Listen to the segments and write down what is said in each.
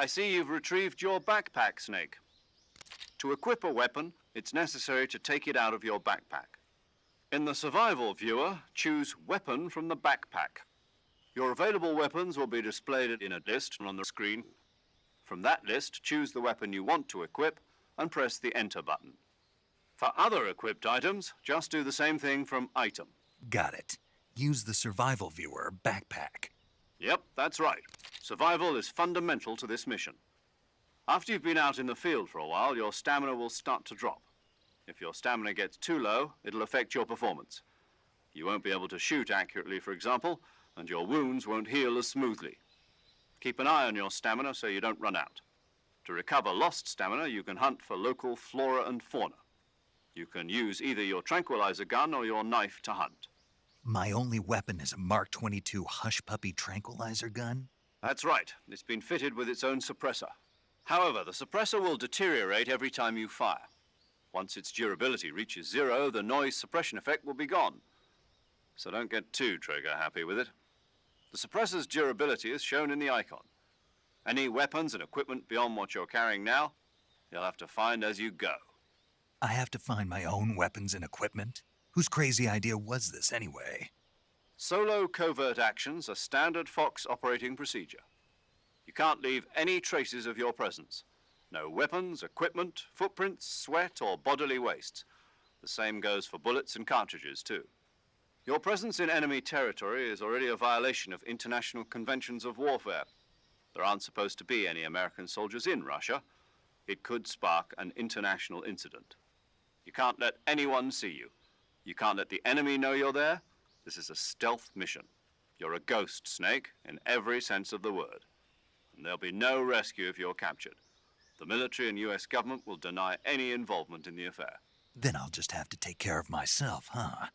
I see you've retrieved your backpack, Snake. To equip a weapon, it's necessary to take it out of your backpack. In the survival viewer, choose Weapon from the backpack. Your available weapons will be displayed in a list on the screen. From that list, choose the weapon you want to equip and press the Enter button. For other equipped items, just do the same thing from Item. Got it. Use the survival viewer backpack. Yep, that's right. Survival is fundamental to this mission. After you've been out in the field for a while, your stamina will start to drop. If your stamina gets too low, it'll affect your performance. You won't be able to shoot accurately, for example, and your wounds won't heal as smoothly. Keep an eye on your stamina so you don't run out. To recover lost stamina, you can hunt for local flora and fauna. You can use either your tranquilizer gun or your knife to hunt. My only weapon is a Mark 22 Hush Puppy tranquilizer gun? That's right. It's been fitted with its own suppressor. However, the suppressor will deteriorate every time you fire. Once its durability reaches 0, the noise suppression effect will be gone. So don't get too trigger-happy with it. The suppressor's durability is shown in the icon. Any weapons and equipment beyond what you're carrying now, you'll have to find as you go. I have to find my own weapons and equipment? Whose crazy idea was this anyway? Solo covert actions are standard Fox operating procedure. You can't leave any traces of your presence. No weapons, equipment, footprints, sweat, or bodily wastes. The same goes for bullets and cartridges, too. Your presence in enemy territory is already a violation of international conventions of warfare. There aren't supposed to be any American soldiers in Russia. It could spark an international incident. You can't let anyone see you. You can't let the enemy know you're there. This is a stealth mission. You're a ghost, Snake, in every sense of the word. And there'll be no rescue if you're captured. The military and U.S. government will deny any involvement in the affair. Then I'll just have to take care of myself, huh?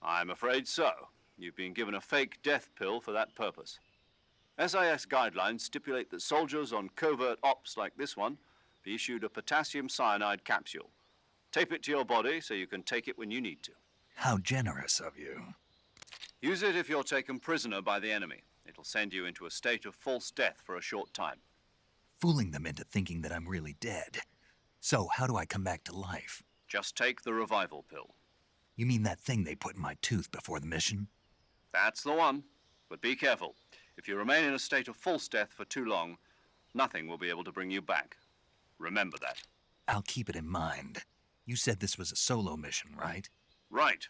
I'm afraid so. You've been given a fake death pill for that purpose. SIS guidelines stipulate that soldiers on covert ops like this one be issued a potassium cyanide capsule. Tape it to your body so you can take it when you need to. How generous of you. Use it if you're taken prisoner by the enemy. It'll send you into a state of false death for a short time. Fooling them into thinking that I'm really dead. So how do I come back to life? Just take the revival pill. You mean that thing they put in my tooth before the mission? That's the one. But be careful. If you remain in a state of false death for too long, nothing will be able to bring you back. Remember that. I'll keep it in mind. You said this was a solo mission, right? Right.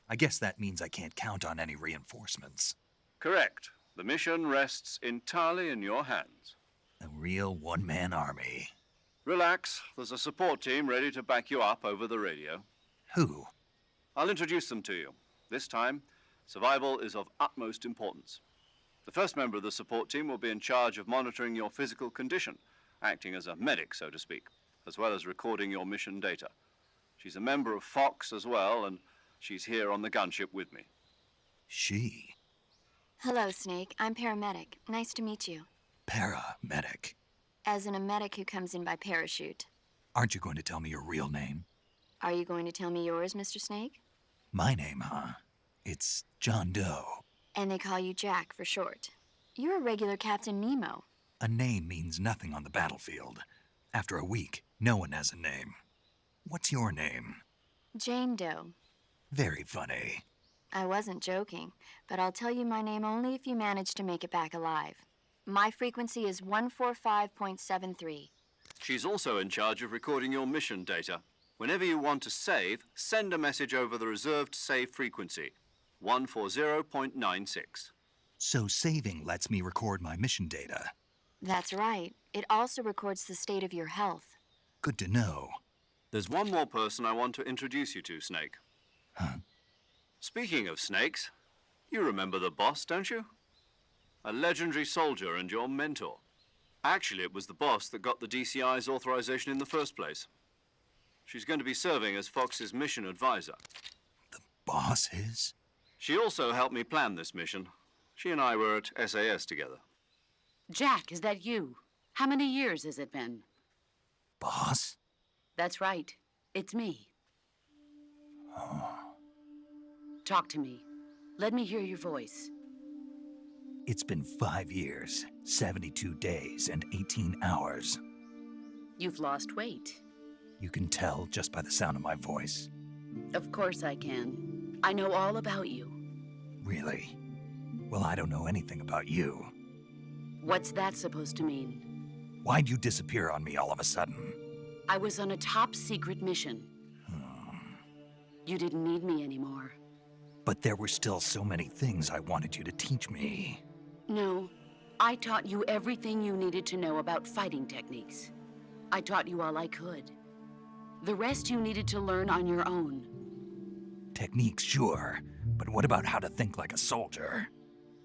I guess that means I can't count on any reinforcements. Correct. The mission rests entirely in your hands. A real one-man army. Relax. There's a support team ready to back you up over the radio. Who? I'll introduce them to you. This time, survival is of utmost importance. The first member of the support team will be in charge of monitoring your physical condition, acting as a medic, so to speak, as well as recording your mission data. She's a member of Fox as well, and she's here on the gunship with me. She? Hello, Snake. I'm paramedic. Nice to meet you. Paramedic. As in a medic who comes in by parachute. Aren't you going to tell me your real name? Are you going to tell me yours, Mr. Snake? My name, huh? It's John Doe. And they call you Jack for short. You're a regular Captain Nemo. A name means nothing on the battlefield. After a week, no one has a name. What's your name? Jane Doe. Very funny. I wasn't joking, but I'll tell you my name only if you manage to make it back alive. My frequency is 145.73. She's also in charge of recording your mission data. Whenever you want to save, send a message over the reserved save frequency, 140.96. So saving lets me record my mission data. That's right. It also records the state of your health. Good to know. There's one more person I want to introduce you to, Snake. Huh? Speaking of snakes, you remember the boss, don't you? A legendary soldier and your mentor. Actually, it was the boss that got the DCI's authorization in the first place. She's going to be serving as Fox's mission advisor. The boss is? She also helped me plan this mission. She and I were at SAS together. Jack, is that you? How many years has it been? Boss? That's right. It's me. Oh. Talk to me. Let me hear your voice. It's been 5 years, 72 days, and 18 hours. You've lost weight. You can tell just by the sound of my voice. Of course I can. I know all about you. Really? Well, I don't know anything about you. What's that supposed to mean? Why'd you disappear on me all of a sudden? I was on a top-secret mission. You didn't need me anymore. But there were still so many things I wanted you to teach me. No, I taught you everything you needed to know about fighting techniques. I taught you all I could. The rest you needed to learn on your own. Techniques, sure. But what about how to think like a soldier?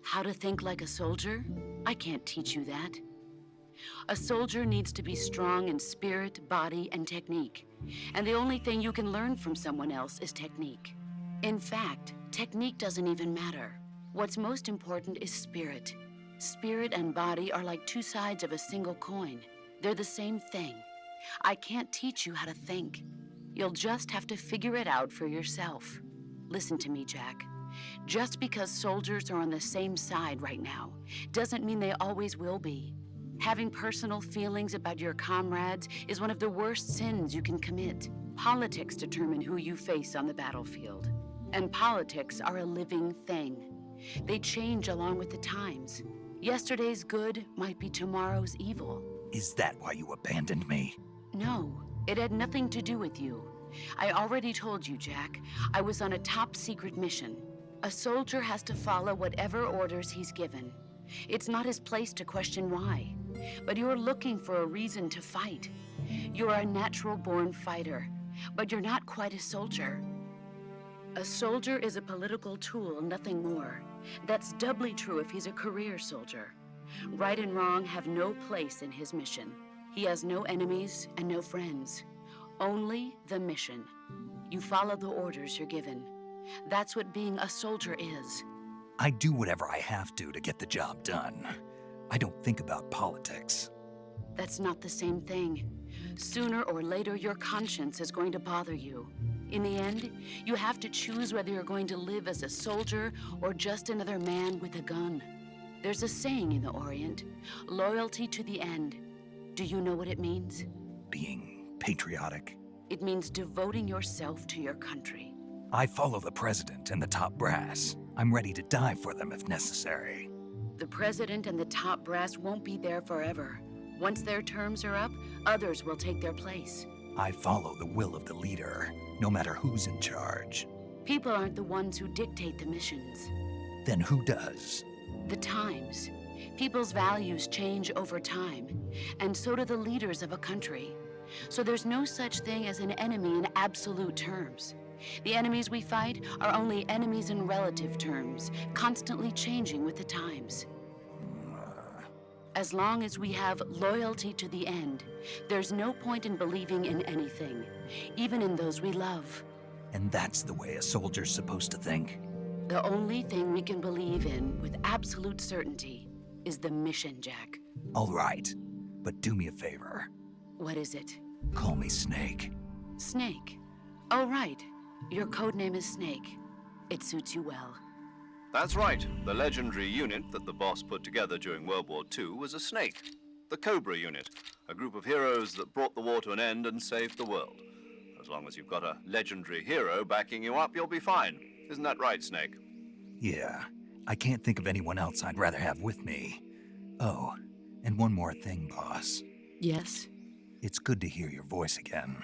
How to think like a soldier? I can't teach you that. A soldier needs to be strong in spirit, body, and technique. And the only thing you can learn from someone else is technique. In fact, technique doesn't even matter. What's most important is spirit. Spirit and body are like two sides of a single coin. They're the same thing. I can't teach you how to think. You'll just have to figure it out for yourself. Listen to me, Jack. Just because soldiers are on the same side right now doesn't mean they always will be. Having personal feelings about your comrades is one of the worst sins you can commit. Politics determine who you face on the battlefield. And politics are a living thing. They change along with the times. Yesterday's good might be tomorrow's evil. Is that why you abandoned me? No, it had nothing to do with you. I already told you, Jack. I was on a top-secret mission. A soldier has to follow whatever orders he's given. It's not his place to question why. But you're looking for a reason to fight. You're a natural-born fighter, but you're not quite a soldier. A soldier is a political tool, nothing more. That's doubly true if he's a career soldier. Right and wrong have no place in his mission. He has no enemies and no friends. Only the mission. You follow the orders you're given. That's what being a soldier is. I do whatever I have to get the job done. I don't think about politics. That's not the same thing. Sooner or later, your conscience is going to bother you. In the end, you have to choose whether you're going to live as a soldier or just another man with a gun. There's a saying in the Orient, loyalty to the end. Do you know what it means? Being patriotic. It means devoting yourself to your country. I follow the president and the top brass. I'm ready to die for them if necessary. The president and the top brass won't be there forever. Once their terms are up, others will take their place. I follow the will of the leader, no matter who's in charge. People aren't the ones who dictate the missions. Then who does? The times. People's values change over time, and so do the leaders of a country. So there's no such thing as an enemy in absolute terms. The enemies we fight are only enemies in relative terms, constantly changing with the times. As long as we have loyalty to the end, there's no point in believing in anything, even in those we love. And that's the way a soldier's supposed to think? The only thing we can believe in with absolute certainty is the mission, Jack. All right, but do me a favor. What is it? Call me Snake. Snake. Oh, right. Your code name is Snake. It suits you well. That's right. The legendary unit that the boss put together during World War II was a snake. The Cobra unit, a group of heroes that brought the war to an end and saved the world. As long as you've got a legendary hero backing you up, you'll be fine. Isn't that right, Snake? Yeah, I can't think of anyone else I'd rather have with me. Oh, and one more thing, boss. Yes? It's good to hear your voice again.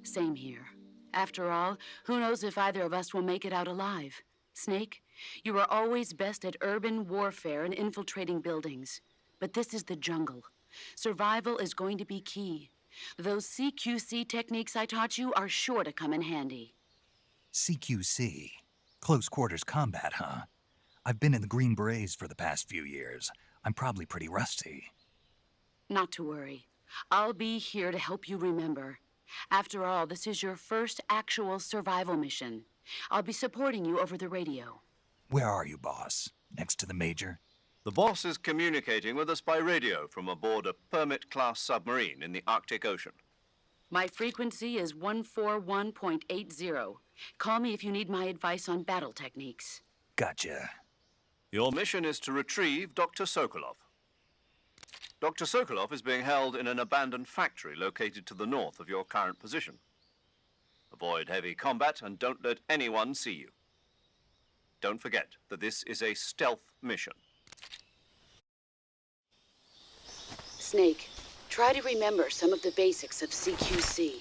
Same here. After all, who knows if either of us will make it out alive? Snake, you are always best at urban warfare and infiltrating buildings. But this is the jungle. Survival is going to be key. Those CQC techniques I taught you are sure to come in handy. CQC? Close quarters combat, huh? I've been in the Green Berets for the past few years. I'm probably pretty rusty. Not to worry. I'll be here to help you remember. After all, this is your first actual survival mission. I'll be supporting you over the radio. Where are you, boss? Next to the major? The boss is communicating with us by radio from aboard a Permit-class submarine in the Arctic Ocean. My frequency is 141.80. Call me if you need my advice on battle techniques. Gotcha. Your mission is to retrieve Dr. Sokolov. Dr. Sokolov is being held in an abandoned factory located to the north of your current position. Avoid heavy combat and don't let anyone see you. Don't forget that this is a stealth mission. Snake, try to remember some of the basics of CQC.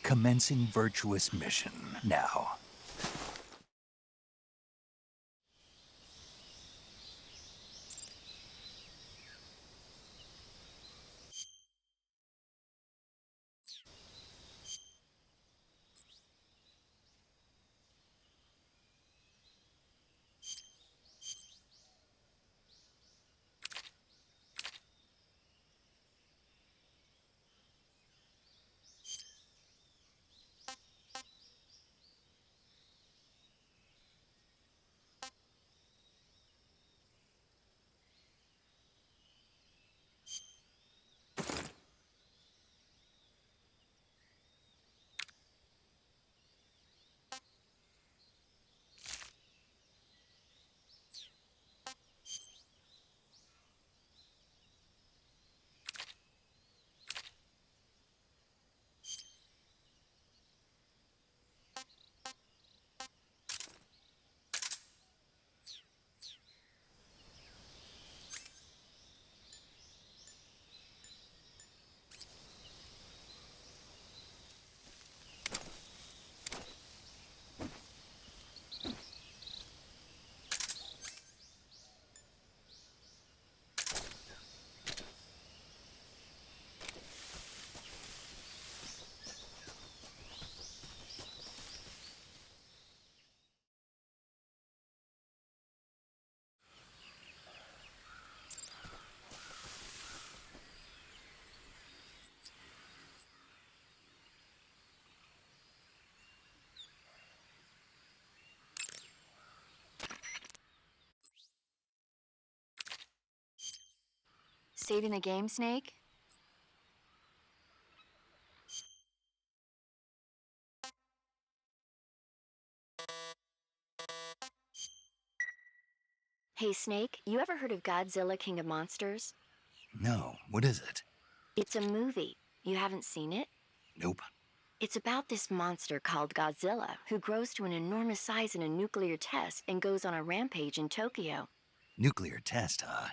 Commencing virtuous mission now. Saving the game, Snake? Hey, Snake, you ever heard of Godzilla, King of Monsters? No, what is it? It's a movie. You haven't seen it? Nope. It's about this monster called Godzilla, who grows to an enormous size in a nuclear test and goes on a rampage in Tokyo. Nuclear test, huh?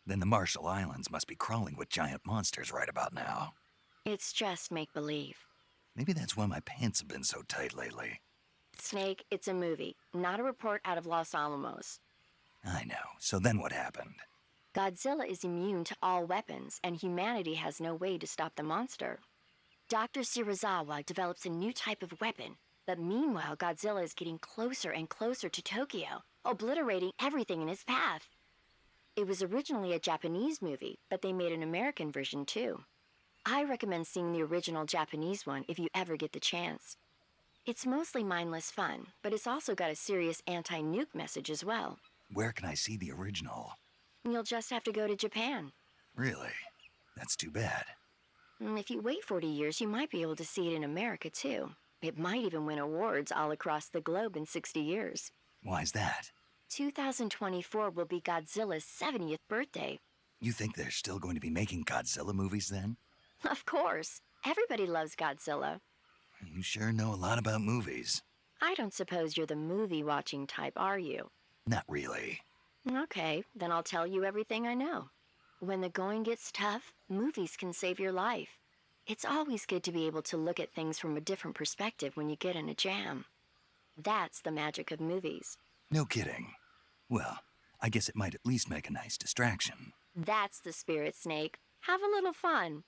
Then the Marshall Islands must be crawling with giant monsters right about now. It's just make-believe. Maybe that's why my pants have been so tight lately. Snake, it's a movie, not a report out of Los Alamos. I know. So then what happened? Godzilla is immune to all weapons, and humanity has no way to stop the monster. Dr. Shirazawa develops a new type of weapon, but meanwhile, Godzilla is getting closer and closer to Tokyo, obliterating everything in his path. It was originally a Japanese movie, but they made an American version too. I recommend seeing the original Japanese one if you ever get the chance. It's mostly mindless fun, but it's also got a serious anti-nuke message as well. Where can I see the original? You'll just have to go to Japan. Really? That's too bad. If you wait 40 years, you might be able to see it in America too. It might even win awards all across the globe in 60 years. Why's that? 2024 will be Godzilla's 70th birthday. You think they're still going to be making Godzilla movies then? Of course. Everybody loves Godzilla. You sure know a lot about movies. I don't suppose you're the movie-watching type, are you? Not really. Okay, then I'll tell you everything I know. When the going gets tough, movies can save your life. It's always good to be able to look at things from a different perspective when you get in a jam. That's the magic of movies. No kidding. Well, I guess it might at least make a nice distraction. That's the spirit, Snake. Have a little fun.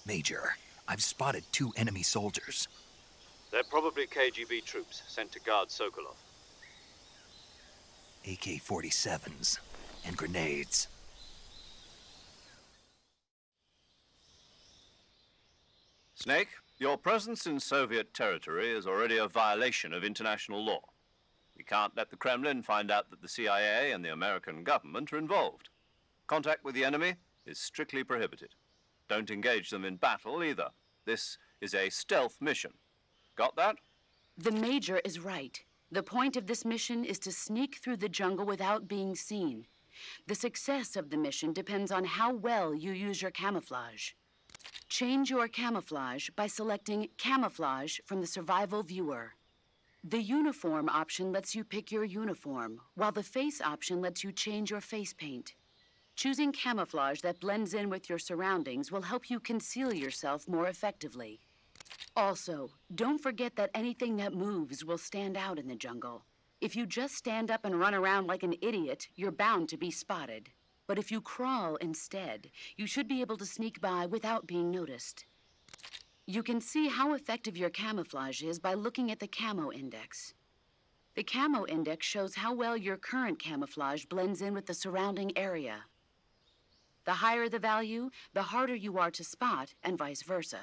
Major, I've spotted 2 enemy soldiers. They're probably KGB troops sent to guard Sokolov. AK-47s and grenades. Snake, your presence in Soviet territory is already a violation of international law. We can't let the Kremlin find out that the CIA and the American government are involved. Contact with the enemy is strictly prohibited. Don't engage them in battle either. This is a stealth mission. Got that? The Major is right. The point of this mission is to sneak through the jungle without being seen. The success of the mission depends on how well you use your camouflage. Change your camouflage by selecting Camouflage from the Survival Viewer. The Uniform option lets you pick your uniform, while the Face option lets you change your face paint. Choosing camouflage that blends in with your surroundings will help you conceal yourself more effectively. Also, don't forget that anything that moves will stand out in the jungle. If you just stand up and run around like an idiot, you're bound to be spotted. But if you crawl instead, you should be able to sneak by without being noticed. You can see how effective your camouflage is by looking at the Camo Index. The Camo Index shows how well your current camouflage blends in with the surrounding area. The higher the value, the harder you are to spot, and vice versa.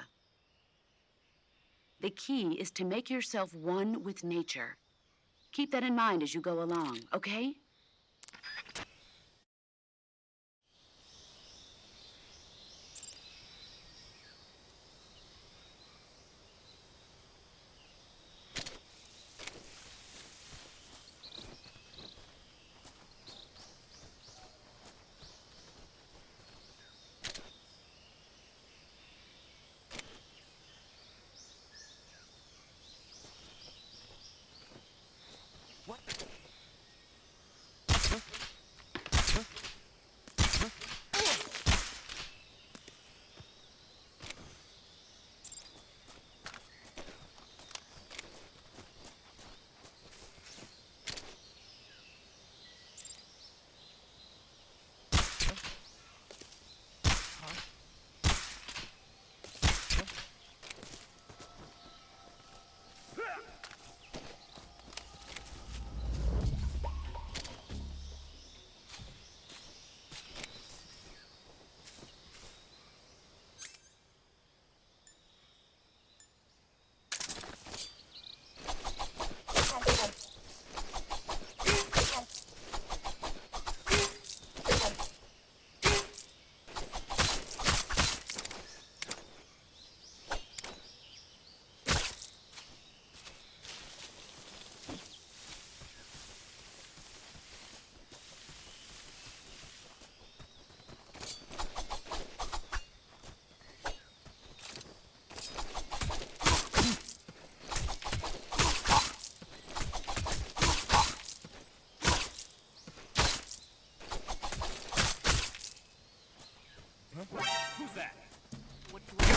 The key is to make yourself one with nature. Keep that in mind as you go along, okay? Who's that? What do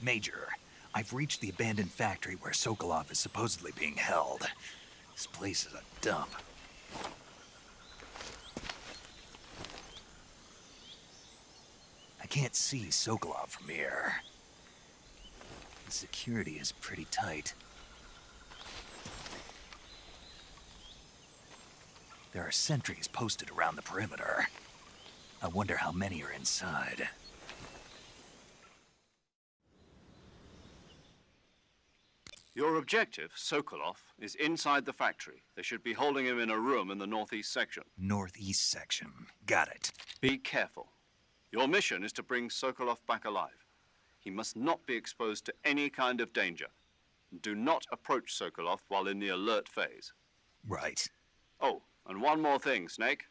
Major, I've reached the abandoned factory where Sokolov is supposedly being held. This place is a dump. I can't see Sokolov from here. The security is pretty tight. There are sentries posted around the perimeter. I wonder how many are inside. Your objective, Sokolov, is inside the factory. They should be holding him in a room in the northeast section. Northeast section. Got it. Be careful. Your mission is to bring Sokolov back alive. He must not be exposed to any kind of danger. Do not approach Sokolov while in the alert phase. Right. Oh, and one more thing, Snake.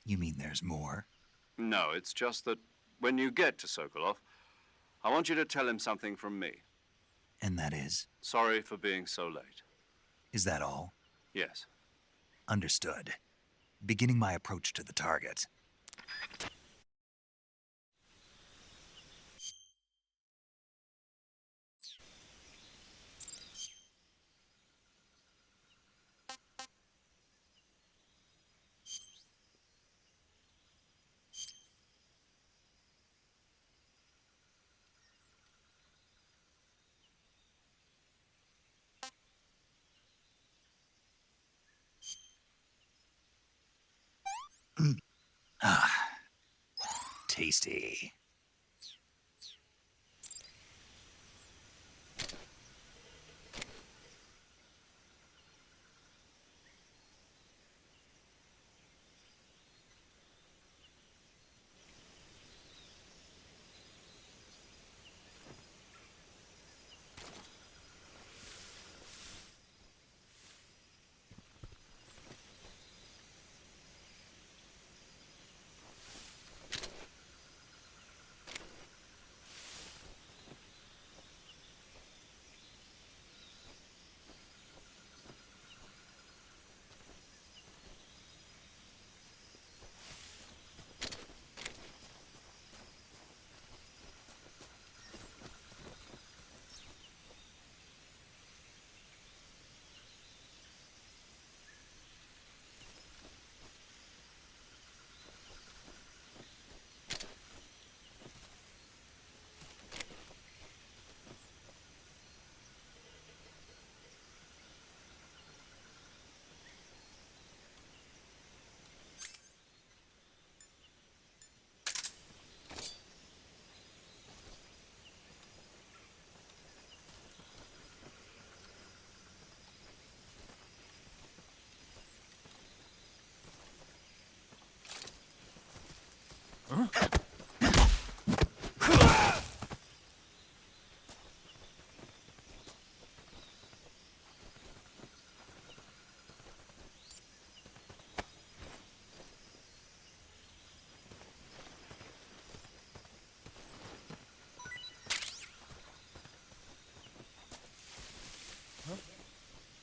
You mean there's more? No, it's just that when you get to Sokolov, I want you to tell him something from me. And that is? Sorry for being so late. Is that all? Yes. Understood. Beginning my approach to the target. Tasty.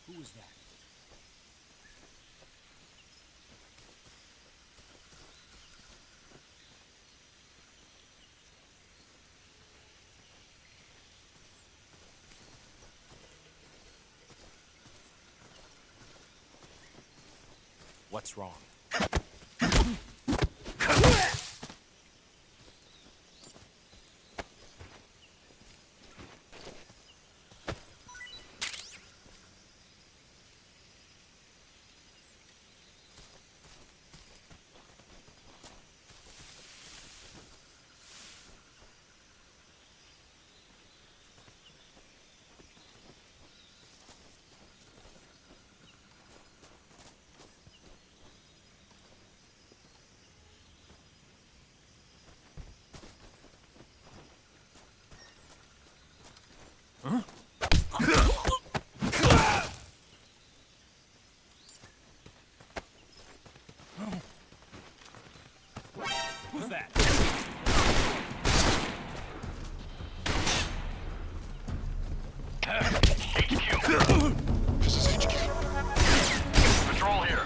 Who was that? What's wrong? Who's that? This is HQ. Patrol here.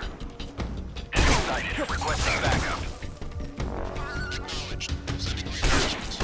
Excited. Requesting backup. Acknowledged. Sending reinforcements.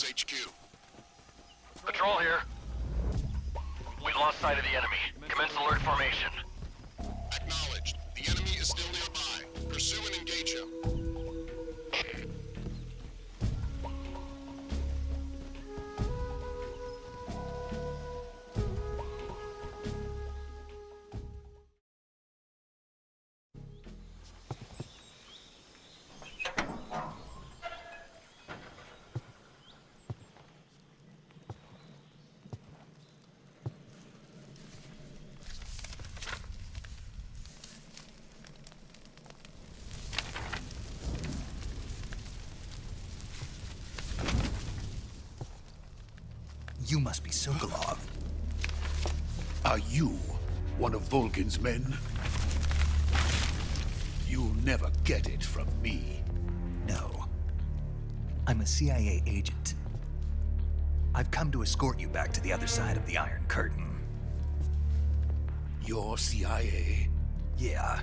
is HQ. Patrol here. We've lost sight of the enemy. Commence alert formation. Acknowledged. The enemy is still nearby. Pursue and engage him. You must be Sokolov. Are you one of Volgin's men? You'll never get it from me. No. I'm a CIA agent. I've come to escort you back to the other side of the Iron Curtain. You're CIA? Yeah.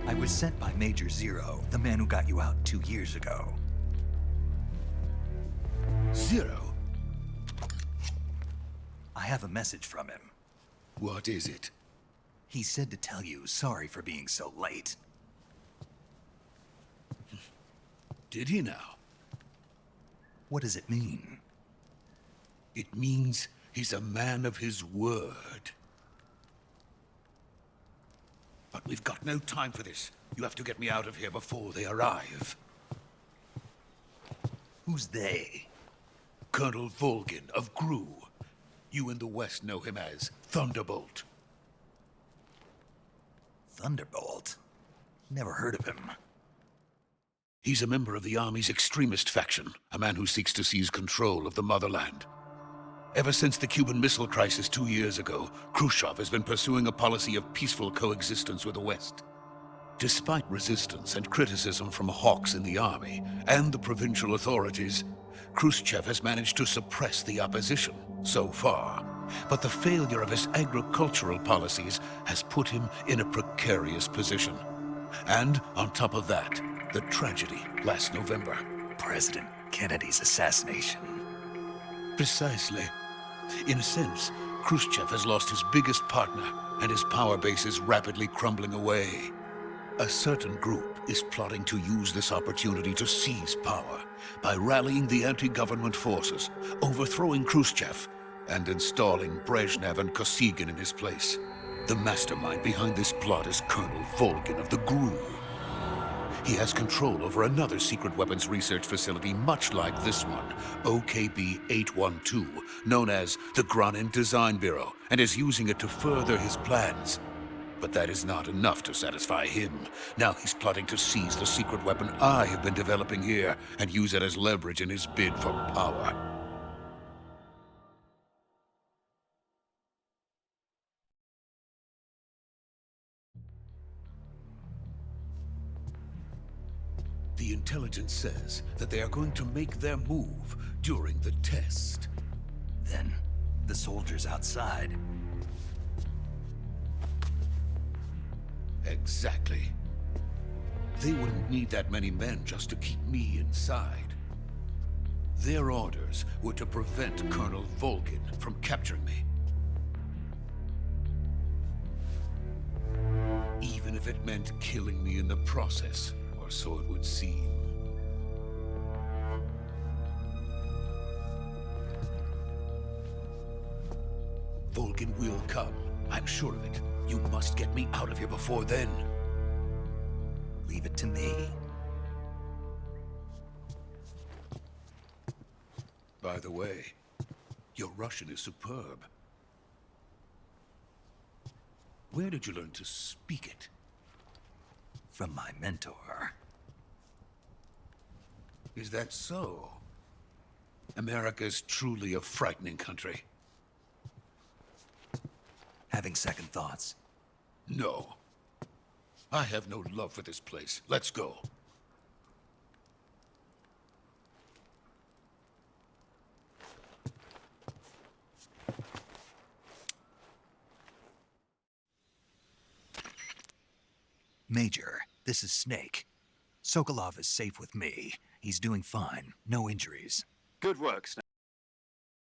I was sent by Major Zero, the man who got you out 2 years ago. Zero? I have a message from him. What is it? He said to tell you sorry for being so late. Did he now? What does it mean? It means he's a man of his word. But we've got no time for this. You have to get me out of here before they arrive. Who's they? Colonel Volgin of GRU. You in the West know him as Thunderbolt. Thunderbolt? Never heard of him. He's a member of the Army's extremist faction, a man who seeks to seize control of the motherland. Ever since the Cuban Missile Crisis 2 years ago, Khrushchev has been pursuing a policy of peaceful coexistence with the West. Despite resistance and criticism from hawks in the Army and the provincial authorities, Khrushchev has managed to suppress the opposition so far. But the failure of his agricultural policies has put him in a precarious position. And on top of that, the tragedy last November. President Kennedy's assassination. Precisely. In a sense, Khrushchev has lost his biggest partner, and his power base is rapidly crumbling away. A certain group is plotting to use this opportunity to seize power by rallying the anti-government forces, overthrowing Khrushchev, and installing Brezhnev and Kosygin in his place. The mastermind behind this plot is Colonel Volgin of the GRU. He has control over another secret weapons research facility much like this one, OKB-812, known as the Granin Design Bureau, and is using it to further his plans. But that is not enough to satisfy him. Now he's plotting to seize the secret weapon I have been developing here and use it as leverage in his bid for power. The intelligence says that they are going to make their move during the test. Then, the soldiers outside. Exactly. They wouldn't need that many men just to keep me inside. Their orders were to prevent Colonel Volgin from capturing me. Even if it meant killing me in the process, or so it would seem. Volgin will come. I'm sure of it. You must get me out of here before then. Leave it to me. By the way, your Russian is superb. Where did you learn to speak it? From my mentor. Is that so? America's truly a frightening country. Having second thoughts? No. I have no love for this place. Let's go. Major, this is Snake. Sokolov is safe with me. He's doing fine. No injuries. Good work, Snake.